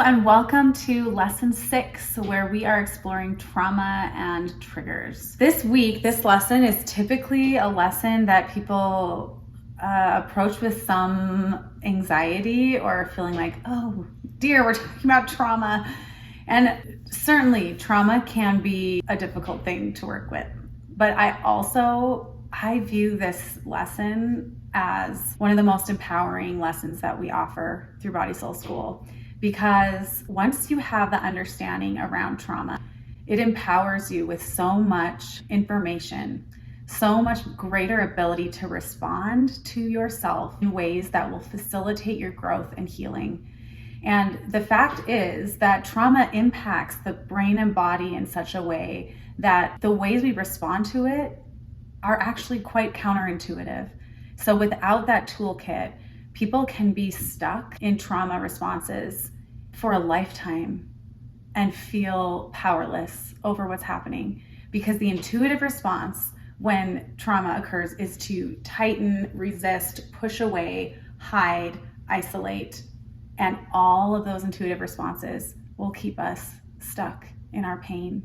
and welcome to lesson 6, where we are exploring trauma and triggers. This week, this lesson is typically a lesson that people approach with some anxiety or feeling like, oh dear, we're talking about trauma. And certainly trauma can be a difficult thing to work with. But I view this lesson as one of the most empowering lessons that we offer through Body Soul School. Because once you have the understanding around trauma, it empowers you with so much information, so much greater ability to respond to yourself in ways that will facilitate your growth and healing. And the fact is that trauma impacts the brain and body in such a way that the ways we respond to it are actually quite counterintuitive. So without that toolkit, people can be stuck in trauma responses for a lifetime and feel powerless over what's happening, because the intuitive response when trauma occurs is to tighten, resist, push away, hide, isolate, and all of those intuitive responses will keep us stuck in our pain.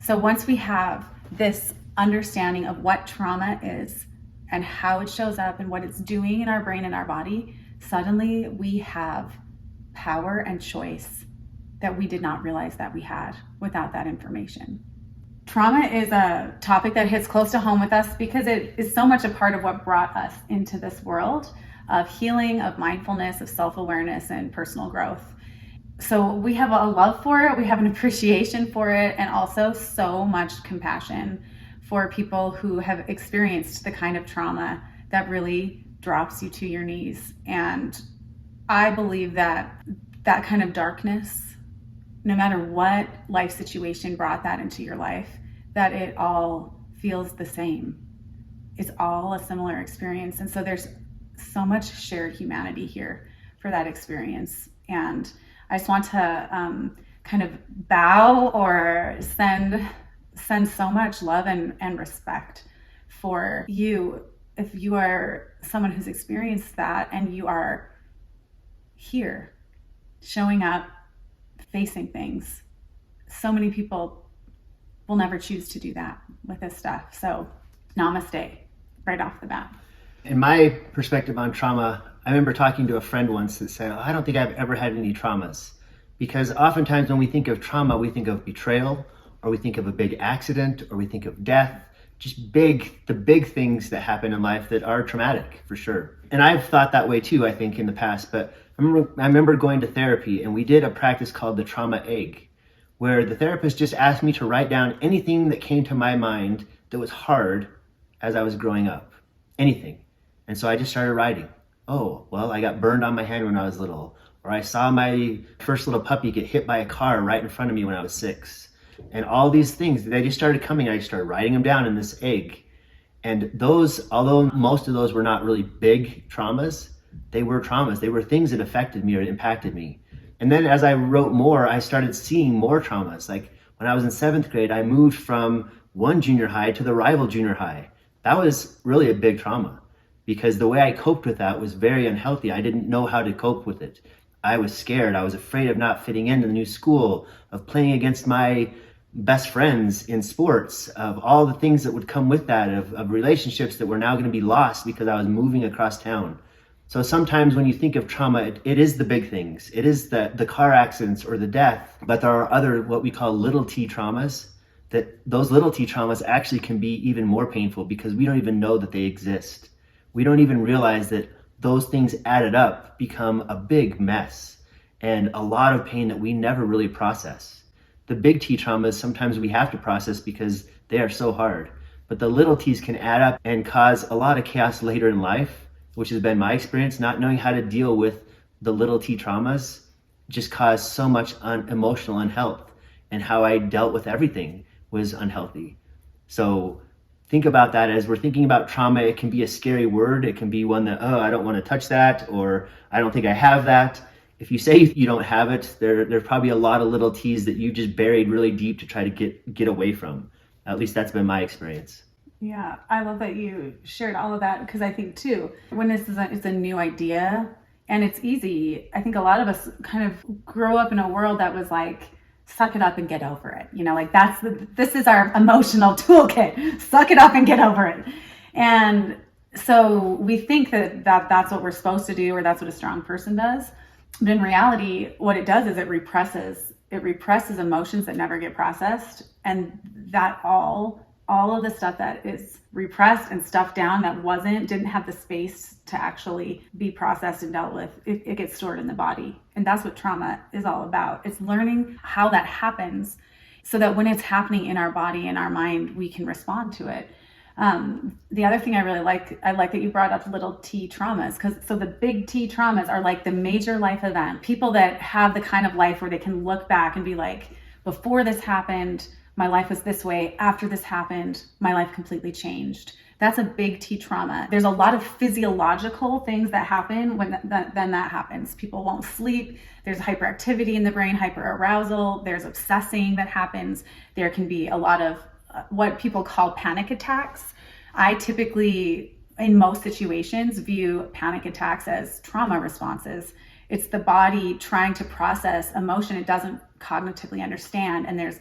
So once we have this understanding of what trauma is and how it shows up and what it's doing in our brain and our body, suddenly we have power and choice that we did not realize that we had without that information. Trauma is a topic that hits close to home with us because it is so much a part of what brought us into this world of healing, of mindfulness, of self-awareness, and personal growth. So we have a love for it, we have an appreciation for it, and also so much compassion for people who have experienced the kind of trauma that really drops you to your knees. And I believe that that kind of darkness, no matter what life situation brought that into your life, that it all feels the same. It's all a similar experience. And so there's so much shared humanity here for that experience. And I just want to kind of bow or send so much love and respect for you if you are someone who's experienced that and you are here showing up, facing things. So many people will never choose to do that with this stuff. So namaste right off the bat. In my perspective on trauma, I remember talking to a friend once that said, I don't think I've ever had any traumas. Because oftentimes when we think of trauma, we think of betrayal, or we think of a big accident, or we think of death, just the big things that happen in life that are traumatic, for sure. And I've thought that way too, I think, in the past. But I remember going to therapy, and we did a practice called the trauma egg, where the therapist just asked me to write down anything that came to my mind that was hard as I was growing up. Anything. And so I just started writing. Oh, well, I got burned on my hand when I was little. Or I saw my first little puppy get hit by a car right in front of me when I was 6. And all these things, they just started coming. I started writing them down in this egg. And those, although most of those were not really big traumas, they were traumas. They were things that affected me or impacted me. And then as I wrote more, I started seeing more traumas. Like when I was in 7th grade, I moved from one junior high to the rival junior high. That was really a big trauma because the way I coped with that was very unhealthy. I didn't know how to cope with it. I was scared. I was afraid of not fitting into the new school, of playing against my best friends in sports, of all the things that would come with that, of relationships that were now going to be lost because I was moving across town. So sometimes when you think of trauma, it is the big things. It is the car accidents or the death, but there are other what we call little t traumas, that those little t traumas actually can be even more painful because we don't even know that they exist. We don't even realize that those things added up become a big mess and a lot of pain that we never really process. The big T traumas, sometimes we have to process because they are so hard, but the little T's can add up and cause a lot of chaos later in life, which has been my experience. Not knowing how to deal with the little T traumas just caused so much emotional unhealth, and how I dealt with everything was unhealthy. So think about that as we're thinking about trauma. It can be a scary word. It can be one that, oh, I don't want to touch that, or I don't think I have that. If you say you don't have it, there's probably a lot of little T's that you just buried really deep to try to get away from. At least that's been my experience. Yeah, I love that you shared all of that, because I think too, when it's a new idea And it's easy. I think a lot of us kind of grew up in a world that was like, suck it up and get over it. Like this is our emotional toolkit. Suck it up and get over it. And so we think that's what we're supposed to do, or that's what a strong person does. But in reality, what it does is it represses emotions that never get processed. And that all of the stuff that is repressed and stuffed down that didn't have the space to actually be processed and dealt with, it gets stored in the body. And that's what trauma is all about. It's learning how that happens so that when it's happening in our body, in our mind, we can respond to it. The other thing I like that you brought up little T traumas, so the big T traumas are like the major life event. People that have the kind of life where they can look back and be like, before this happened, my life was this way. After this happened, my life completely changed. That's a big T trauma. There's a lot of physiological things that happen when that happens. People won't sleep. There's hyperactivity in the brain, hyperarousal. There's obsessing that happens. There can be a lot of what people call panic attacks. I typically, in most situations, view panic attacks as trauma responses. It's the body trying to process emotion it doesn't cognitively understand. And there's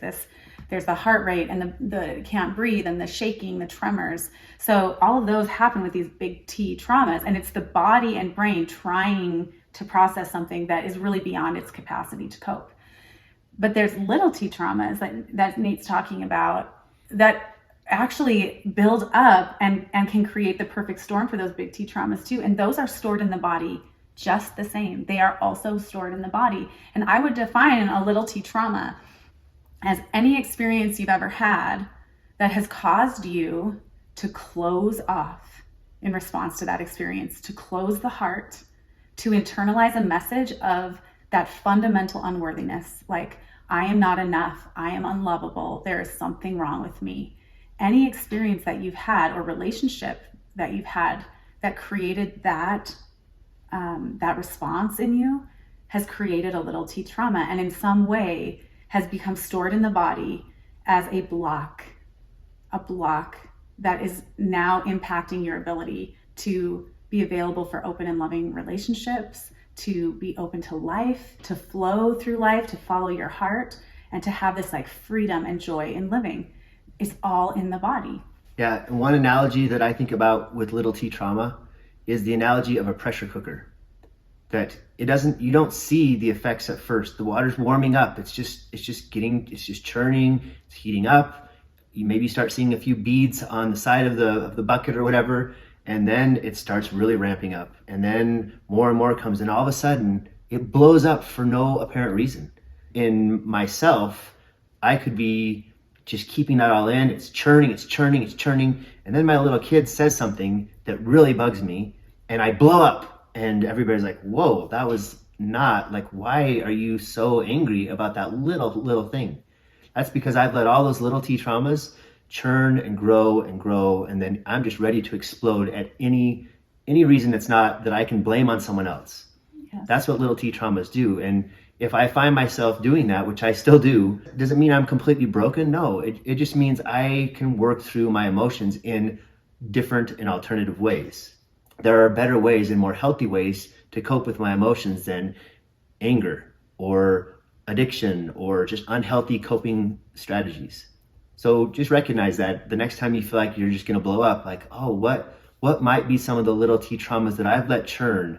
the heart rate and the can't breathe and the shaking, the tremors. So all of those happen with these big T traumas. And it's the body and brain trying to process something that is really beyond its capacity to cope. But there's little T traumas that Nate's talking about that actually build up and can create the perfect storm for those big T traumas too. And those are stored in the body just the same. They are also stored in the body. And I would define a little T trauma as any experience you've ever had that has caused you to close off in response to that experience, to close the heart, to internalize a message of that fundamental unworthiness, like, I am not enough, I am unlovable, there is something wrong with me. Any experience that you've had or relationship that you've had that created that response in you has created a little T trauma, and in some way has become stored in the body as a block that is now impacting your ability to be available for open and loving relationships, to be open to life, to flow through life, to follow your heart, and to have this like freedom and joy in living. It's all in the body. Yeah, and one analogy that I think about with little T trauma is the analogy of a pressure cooker. That you don't see the effects at first. The water's warming up. It's just churning, it's heating up. You maybe start seeing a few beads on the side of the bucket or whatever, and then it starts really ramping up. And then more and more comes, and all of a sudden it blows up for no apparent reason. In myself, I could be just keeping that all in. It's churning. And then my little kid says something that really bugs me, and I blow up. And everybody's like, whoa, that was not, like, why are you so angry about that little thing? That's because I've let all those little T traumas churn and grow, and then I'm just ready to explode at any reason that's not that I can blame on someone else. Yes. That's what little T traumas do. And if I find myself doing that, which I still do, doesn't mean I'm completely broken. No, it just means I can work through my emotions in different and alternative ways. There are better ways and more healthy ways to cope with my emotions than anger or addiction or just unhealthy coping strategies. So just recognize that the next time you feel like you're just going to blow up, like, oh, what might be some of the little T traumas that I've let churn?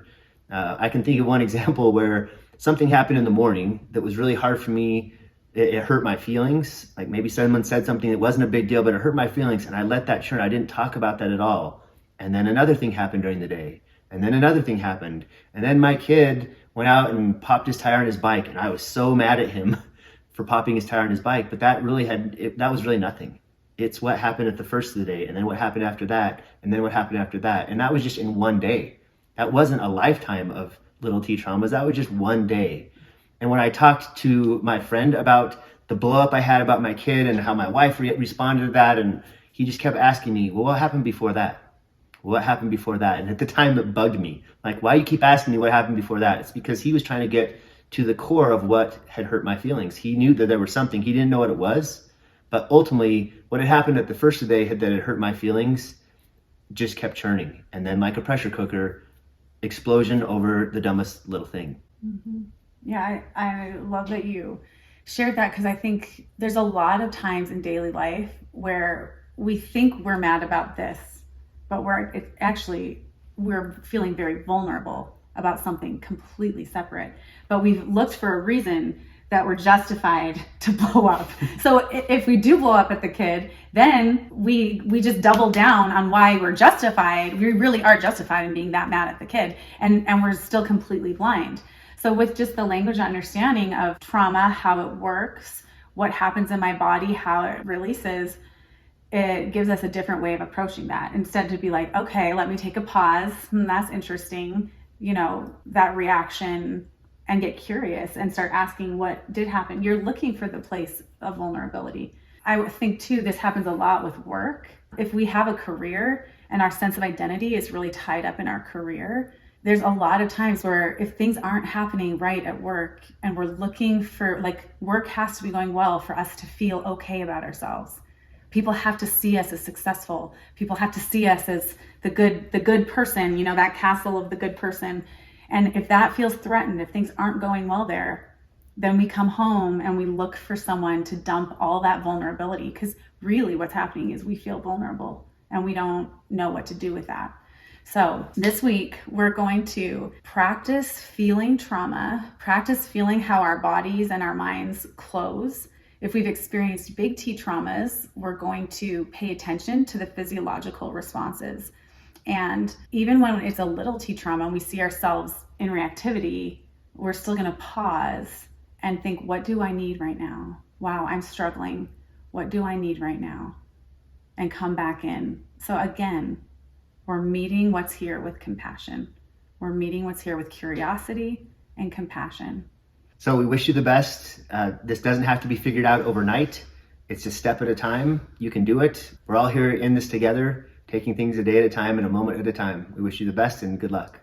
I can think of one example where something happened in the morning that was really hard for me. It hurt my feelings. Like maybe someone said something that wasn't a big deal, but it hurt my feelings, and I let that churn. I didn't talk about that at all. And then another thing happened during the day. And then another thing happened. And then my kid went out and popped his tire on his bike. And I was so mad at him for popping his tire on his bike. But that was really nothing. It's what happened at the first of the day. And then what happened after that. And then what happened after that. And that was just in one day. That wasn't a lifetime of little T traumas. That was just one day. And when I talked to my friend about the blow up I had about my kid and how my wife responded to that, and he just kept asking me, well, what happened before that? What happened before that? And at the time it bugged me. Like, why you keep asking me what happened before that? It's because he was trying to get to the core of what had hurt my feelings. He knew that there was something. He didn't know what it was. But ultimately, what had happened at the first of the day that had hurt my feelings just kept churning. And then like a pressure cooker, explosion over the dumbest little thing. Yeah, I love that you shared that, because I think there's a lot of times in daily life where we think we're mad about this, but we're feeling very vulnerable about something completely separate. But we've looked for a reason that we're justified to blow up. So if we do blow up at the kid, then we just double down on why we're justified. We really are justified in being that mad at the kid, and we're still completely blind. So with just the language understanding of trauma, how it works, what happens in my body, how it releases, it gives us a different way of approaching that. Instead to be like, okay, let me take a pause. That's interesting, that reaction, and get curious and start asking what did happen. You're looking for the place of vulnerability. I would think too, this happens a lot with work. If we have a career and our sense of identity is really tied up in our career, there's a lot of times where if things aren't happening right at work and we're looking for, work has to be going well for us to feel okay about ourselves. People have to see us as successful. People have to see us as the good person, that castle of the good person. And if that feels threatened, if things aren't going well there, then we come home and we look for someone to dump all that vulnerability, because really what's happening is we feel vulnerable and we don't know what to do with that. So this week, we're going to practice feeling trauma, practice feeling how our bodies and our minds close. If we've experienced big T traumas, we're going to pay attention to the physiological responses. And even when it's a little T trauma and we see ourselves in reactivity, we're still going to pause and think, what do I need right now? Wow, I'm struggling. What do I need right now? And come back in. So again, we're meeting what's here with compassion. We're meeting what's here with curiosity and compassion. So we wish you the best. This doesn't have to be figured out overnight. It's a step at a time. You can do it. We're all here in this together, taking things a day at a time and a moment at a time. We wish you the best and good luck.